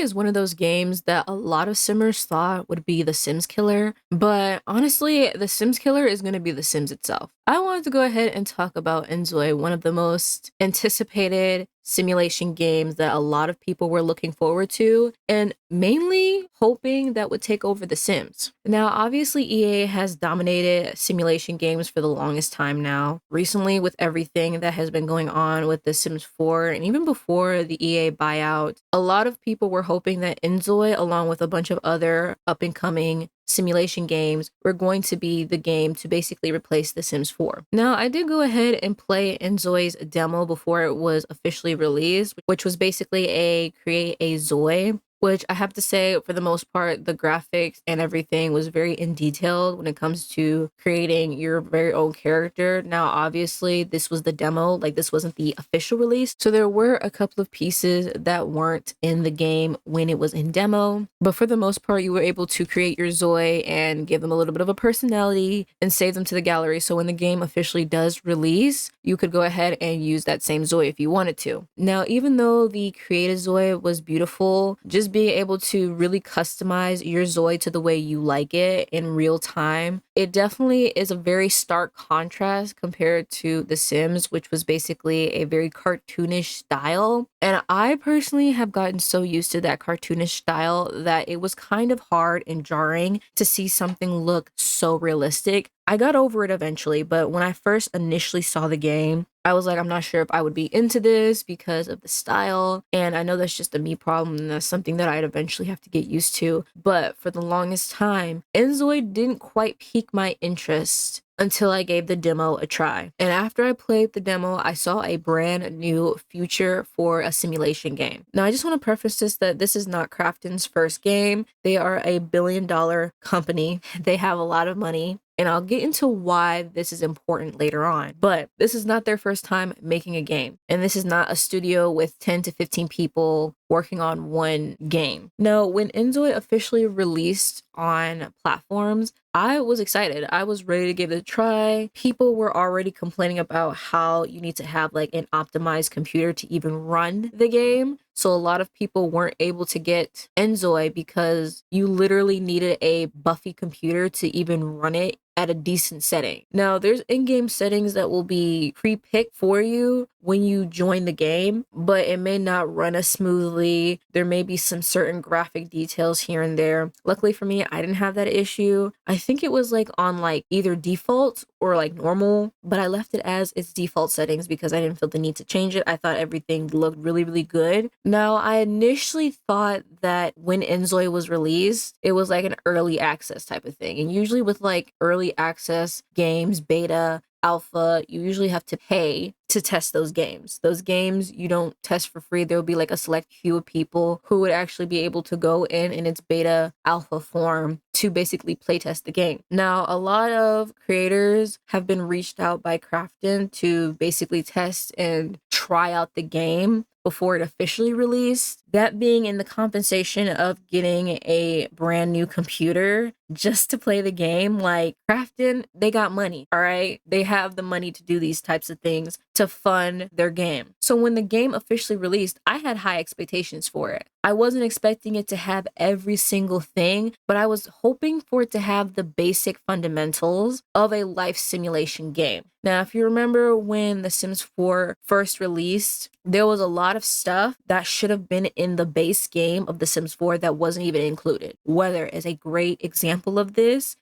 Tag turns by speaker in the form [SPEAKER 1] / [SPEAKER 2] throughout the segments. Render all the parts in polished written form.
[SPEAKER 1] is one of those games that a lot of Simmers thought would be The Sims Killer, but honestly, The Sims Killer is going to be The Sims itself. I wanted to go ahead and talk about Inzoi, one of the most anticipated simulation games that a lot of people were looking forward to, and mainly hoping that would take over The Sims. Now, obviously, EA has dominated simulation games for the longest time now. Recently, with everything that has been going on with The Sims 4, and even before the EA buyout, a lot of people were hoping that Inzoi, along with a bunch of other up and coming simulation games, were going to be the game to basically replace The Sims 4. Now, I did go ahead and play Inzoi's demo before it was officially released, which was basically a create a Zoi, which I have to say, for the most part, the graphics and everything was very in detail when it comes to creating your very own character. Now, obviously, this was the demo, like this wasn't the official release. So there were a couple of pieces that weren't in the game when it was in demo. But for the most part, you were able to create your Zoe and give them a little bit of a personality and save them to the gallery. So when the game officially does release, you could go ahead and use that same Zoe if you wanted to. Now, even though the created Zoe was beautiful, just being able to really customize your Zoe to the way you like it in real time, it definitely is a very stark contrast compared to The Sims, which was basically a very cartoonish style. And I personally have gotten so used to that cartoonish style that it was kind of hard and jarring to see something look so realistic. I got over it eventually, but when I first initially saw the game, I was like, I'm not sure if I would be into this because of the style. And I know that's just a me problem, and that's something that I'd eventually have to get used to. But for the longest time, Inzoi didn't quite pique my interest until I gave the demo a try. And after I played the demo, I saw a brand new future for a simulation game. Now, I just want to preface this that this is not Krafton's first game. They are a billion-dollar company. They have a lot of money. And I'll get into why this is important later on. But this is not their first time making a game. And this is not a studio with 10 to 15 people working on one game. Now, when Inzoi officially released on platforms, I was excited. I was ready to give it a try. People were already complaining about how you need to have like an optimized computer to even run the game. So a lot of people weren't able to get Inzoi because you literally needed a Buffy computer to even run it at a decent setting. Now, there's in-game settings that will be pre-picked for you when you join the game, but it may not run as smoothly. There may be some certain graphic details here and there. Luckily for me, I didn't have that issue. I think it was like on like either default or like normal, but I left it as its default settings because I didn't feel the need to change it. I thought everything looked really, really good. Now, I initially thought that when Inzoi was released, it was like an early access type of thing. And usually with like early access games, beta, alpha, you usually have to pay to test those games. Those games you don't test for free. There will be like a select few of people who would actually be able to go in its beta alpha form to basically playtest the game. Now, a lot of creators have been reached out by Krafton to basically test and try out the game before it officially released. That being in the compensation of getting a brand new computer just to play the game. Like, Krafton, they got money, all right? They have the money to do these types of things to fund their game. So when the game officially released, I had high expectations for it. I wasn't expecting it to have every single thing, but I was hoping for it to have the basic fundamentals of a life simulation game. Now, if you remember when The Sims 4 first released, there was a lot of stuff that should have been in the base game of The Sims 4 that wasn't even included. Weather is a great example of this.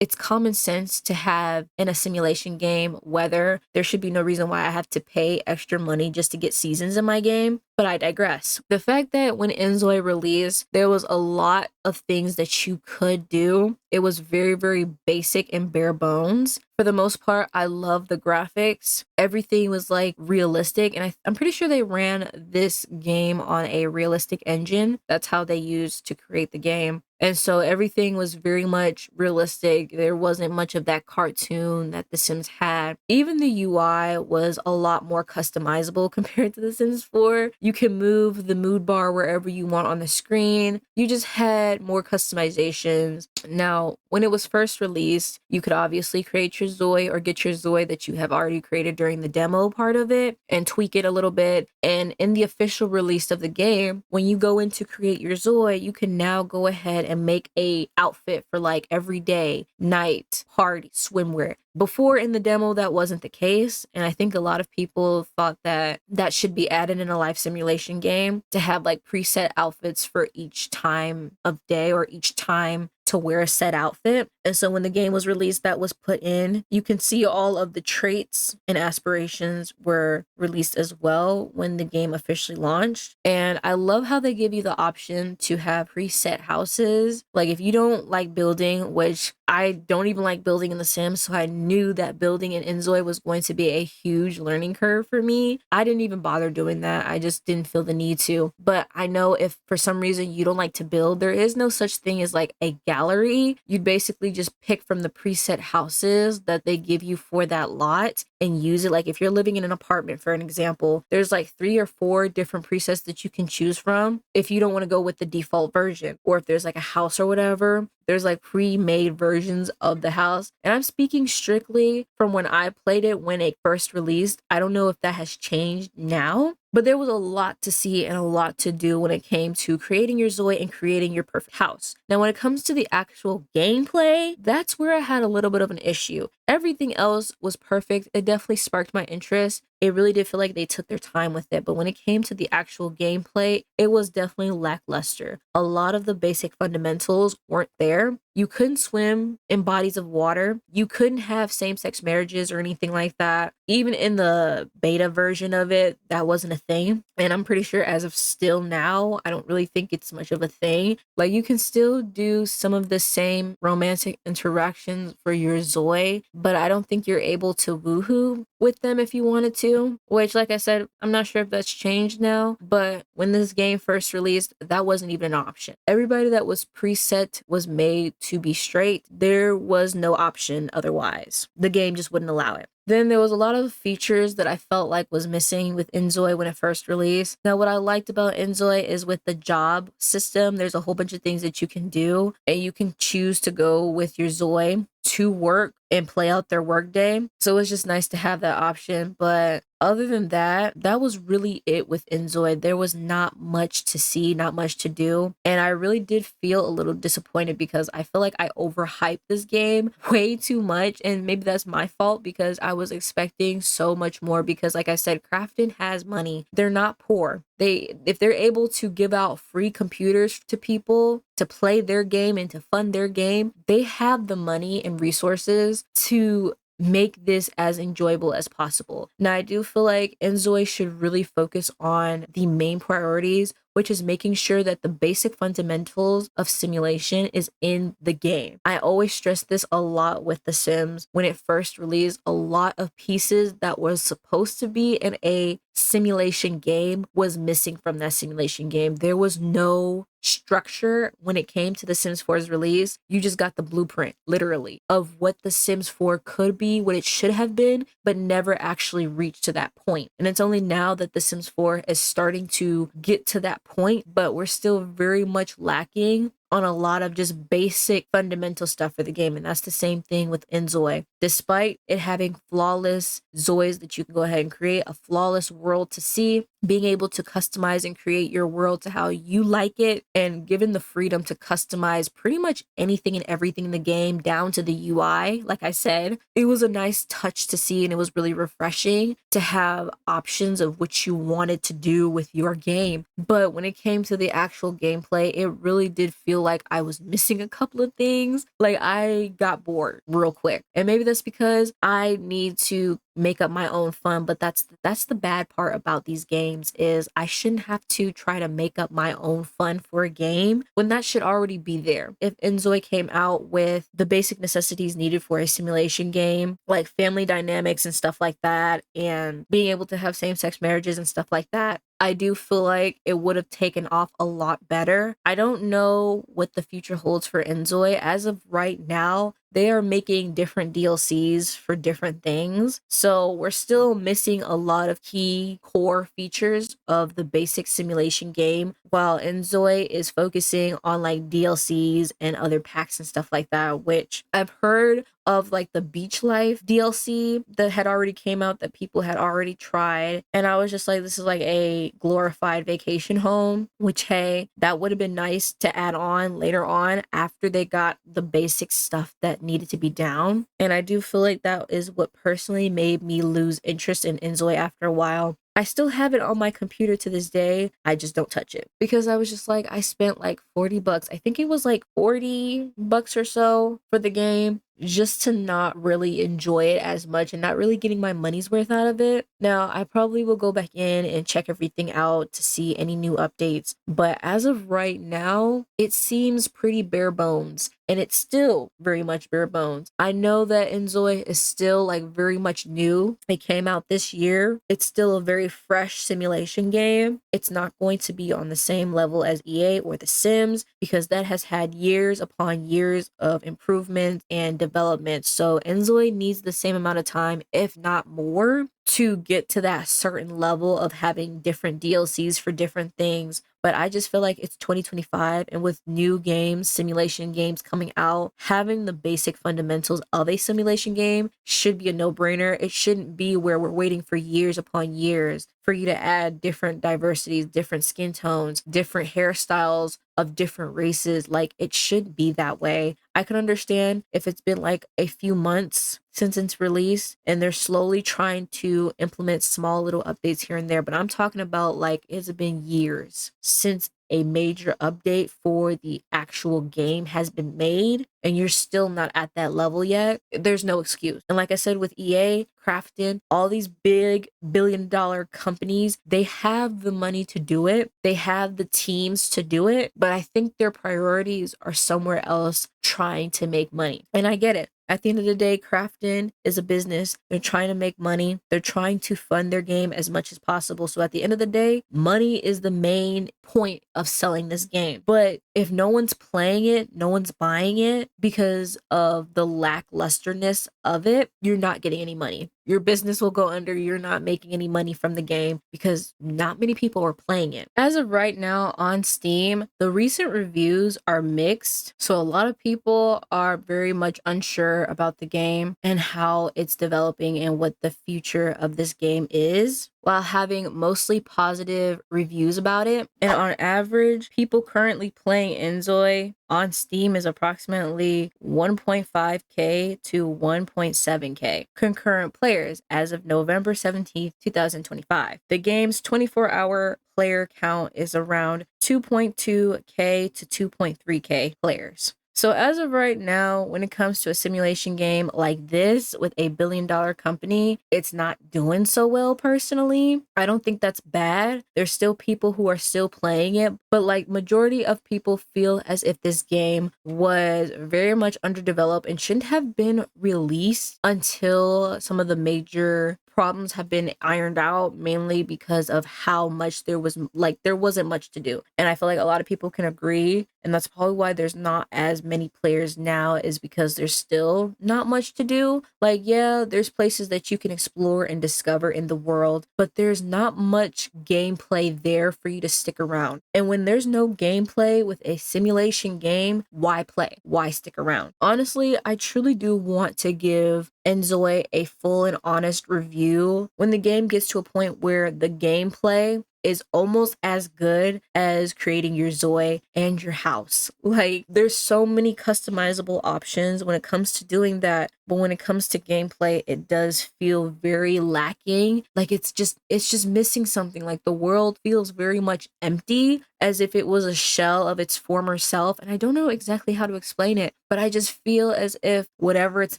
[SPEAKER 1] It's common sense to have in a simulation game weather. There should be no reason why I have to pay extra money just to get seasons in my game. But I digress. The fact that when Inzoi released, there was a lot of things that you could do. It was very, very basic and bare bones. For the most part, I love the graphics. Everything was like realistic. And I'm pretty sure they ran this game on a realistic engine. That's how they used to create the game. And so everything was very much realistic. There wasn't much of that cartoon that The Sims had. Even the UI was a lot more customizable compared to The Sims 4. You can move the mood bar wherever you want on the screen. You just had more customizations. Now, when it was first released, you could obviously create your Zoi or get your Zoi that you have already created during the demo part of it and tweak it a little bit. And in the official release of the game, when you go in to create your Zoi, you can now go ahead and make a outfit for like every day, night, party, swimwear. Before in the demo, that wasn't the case. And I think a lot of people thought that that should be added in a life simulation game to have like preset outfits for each time of day or each time to wear a set outfit. And so when the game was released, that was put in. You can see all of the traits and aspirations were released as well when the game officially launched. And I love how they give you the option to have preset houses. Like if you don't like building, which I don't even like building in The Sims, so I knew that building in Inzoi was going to be a huge learning curve for me. I didn't even bother doing that. I just didn't feel the need to. But I know if for some reason you don't like to build, there is no such thing as like a gallery. You'd basically just pick from the preset houses that they give you for that lot and use it. Like if you're living in an apartment, for an example, there's like 3 or 4 different presets that you can choose from if you don't want to go with the default version. Or if there's like a house or whatever, there's like pre-made versions of the house. And I'm speaking strictly from when I played it when it first released. I don't know if that has changed now, but there was a lot to see and a lot to do when it came to creating your Zoi and creating your perfect house. Now, when it comes to the actual gameplay, that's where I had a little bit of an issue. Everything else was perfect. It definitely sparked my interest. It really did feel like they took their time with it. But when it came to the actual gameplay, it was definitely lackluster. A lot of the basic fundamentals weren't there. You couldn't swim in bodies of water. You couldn't have same-sex marriages or anything like that. Even in the beta version of it, that wasn't a thing. And I'm pretty sure as of still now, I don't really think it's much of a thing. Like you can still do some of the same romantic interactions for your Zoi, but I don't think you're able to woohoo with them if you wanted to, which like I said, I'm not sure if that's changed now, but when this game first released, that wasn't even an option. Everybody that was preset was made to be straight. There was no option otherwise. The game just wouldn't allow it. Then there was a lot of features that I felt like was missing with Inzoi when it first released. Now, what I liked about Inzoi is with the job system, there's a whole bunch of things that you can do, and you can choose to go with your Zoi to work and play out their workday. So it's just nice to have that option. But other than that, that was really it with Inzoi. There was not much to see, not much to do. And I really did feel a little disappointed because I feel like I overhyped this game way too much. And maybe that's my fault because I was expecting so much more because like I said, Crafton has money. They're not poor. If they're able to give out free computers to people to play their game and to fund their game, they have the money and resources to make this as enjoyable as possible. Now, I do feel like Inzoi should really focus on the main priorities, which is making sure that the basic fundamentals of simulation is in the game. I always stress this a lot with The Sims. When it first released, a lot of pieces that was supposed to be in a simulation game was missing from that simulation game. There was no structure when it came to The Sims 4's release. You just got the blueprint, literally, of what The Sims 4 could be, what it should have been, but never actually reached to that point. And it's only now that The Sims 4 is starting to get to that point, but we're still very much lacking on a lot of just basic fundamental stuff for the game. And that's the same thing with Inzoi. Despite it having flawless Zois that you can go ahead and create, a flawless world to see, being able to customize and create your world to how you like it, and given the freedom to customize pretty much anything and everything in the game down to the UI, like I said, it was a nice touch to see, and it was really refreshing to have options of what you wanted to do with your game. But when it came to the actual gameplay, it really did feel like I was missing a couple of things. Like I got bored real quick. And maybe that's because I need to make up my own fun, but that's the bad part about these games is I shouldn't have to try to make up my own fun for a game when that should already be there. If Inzoi came out with the basic necessities needed for a simulation game, like family dynamics and stuff like that, and being able to have same-sex marriages and stuff like that, I do feel like it would have taken off a lot better. I don't know what the future holds for Inzoi. As of right now, they are making different DLCs for different things. So we're still missing a lot of key core features of the basic simulation game, while Inzoi is focusing on like DLCs and other packs and stuff like that, which I've heard of, like the beach life DLC that had already came out that people had already tried. And I was just like, this is like a glorified vacation home, which, hey, that would have been nice to add on later on after they got the basic stuff that needed to be down. And I do feel like that is what personally made me lose interest in Inzoi after a while. I still have it on my computer to this day. I just don't touch it because I was just like, I spent like 40 bucks. I think it was like 40 bucks or so for the game just to not really enjoy it as much and not really getting my money's worth out of it. Now, I probably will go back in and check everything out to see any new updates. But as of right now, it seems pretty bare bones. And it's still very much bare bones. I know that Inzoi is still like very much new. It came out this year. It's still a very fresh simulation game. It's not going to be on the same level as EA or The Sims because that has had years upon years of improvement and development. So Inzoi needs the same amount of time, if not more, to get to that certain level of having different DLCs for different things. But I just feel like it's 2025, and with new games, simulation games coming out, having the basic fundamentals of a simulation game should be a no-brainer. It shouldn't be where we're waiting for years upon years for you to add different diversities, different skin tones, different hairstyles of different races. Like, it should be that way. I can understand if it's been like a few months since its release and they're slowly trying to implement small little updates here and there, but I'm talking about like it's been years since a major update for the actual game has been made and you're still not at that level yet. There's no excuse. And like I said, with EA, Crafton, all these big billion-dollar companies, they have the money to do it. They have the teams to do it, but I think their priorities are somewhere else trying to make money. And I get it. At the end of the day, Crafton is a business. They're trying to make money. They're trying to fund their game as much as possible. So at the end of the day, money is the main point of selling this game. But if no one's playing it, no one's buying it because of the lacklusterness of it, you're not getting any money. Your business will go under. You're not making any money from the game because not many people are playing it. As of right now on Steam, the recent reviews are mixed. So a lot of people are very much unsure about the game and how it's developing and what the future of this game is, while having mostly positive reviews about it. And on average, people currently playing Inzoi on Steam is approximately 1.5K to 1.7K concurrent players as of November 17th, 2025. The game's 24-hour player count is around 2.2K to 2.3K players. So as of right now, when it comes to a simulation game like this with a billion-dollar company, it's not doing so well personally. I don't think that's bad. There's still people who are still playing it, but like majority of people feel as if this game was very much underdeveloped and shouldn't have been released until some of the major problems have been ironed out, mainly because of how much there wasn't much to do. And I feel like a lot of people can agree, and that's probably why there's not as many players now, is because there's still not much to do. Like, yeah, there's places that you can explore and discover in the world, but there's not much gameplay there for you to stick around. And when there's no gameplay with a simulation game, why play? Why stick around? Honestly, I truly do want to give Inzoi a full and honest review when the game gets to a point where the gameplay is almost as good as creating your Zoi and your house. Like, there's so many customizable options when it comes to doing that, but when it comes to gameplay, it does feel very lacking. Like, it's just missing something. Like, the world feels very much empty as if it was a shell of its former self. And I don't know exactly how to explain it, but I just feel as if whatever it's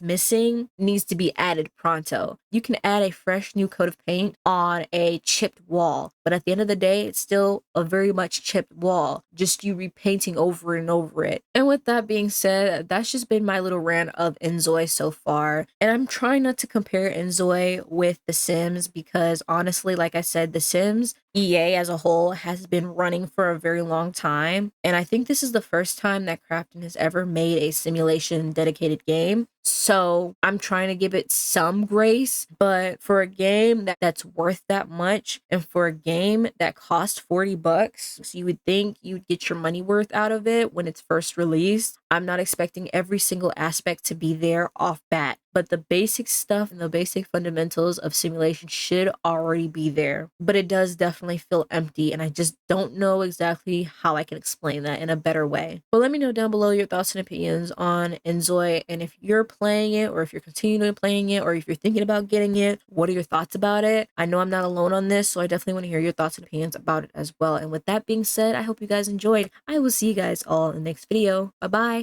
[SPEAKER 1] missing needs to be added pronto. You can add a fresh new coat of paint on a chipped wall, but at the end of the day, it's still a very much chipped wall, just you repainting over and over it. And with that being said, that's just been my little rant of Inzoi so far. And I'm trying not to compare Inzoi with The Sims because honestly, like I said, The Sims EA as a whole has been running for a very long time. And I think this is the first time that Crafton has ever made a simulation dedicated game. So I'm trying to give it some grace, but for a game that's worth that much and for a game that costs 40 bucks, so you would think you'd get your money worth out of it when it's first released. I'm not expecting every single aspect to be there off bat, but the basic stuff and the basic fundamentals of simulation should already be there. But it does definitely feel empty, and I just don't know exactly how I can explain that in a better way. But let me know down below your thoughts and opinions on Inzoi, and if you're playing it, or if you're continuing playing it, or if you're thinking about getting it, what are your thoughts about it? I know I'm not alone on this, so I definitely want to hear your thoughts and opinions about it as well. And with that being said, I hope you guys enjoyed. I will see you guys all in the next video. Bye bye.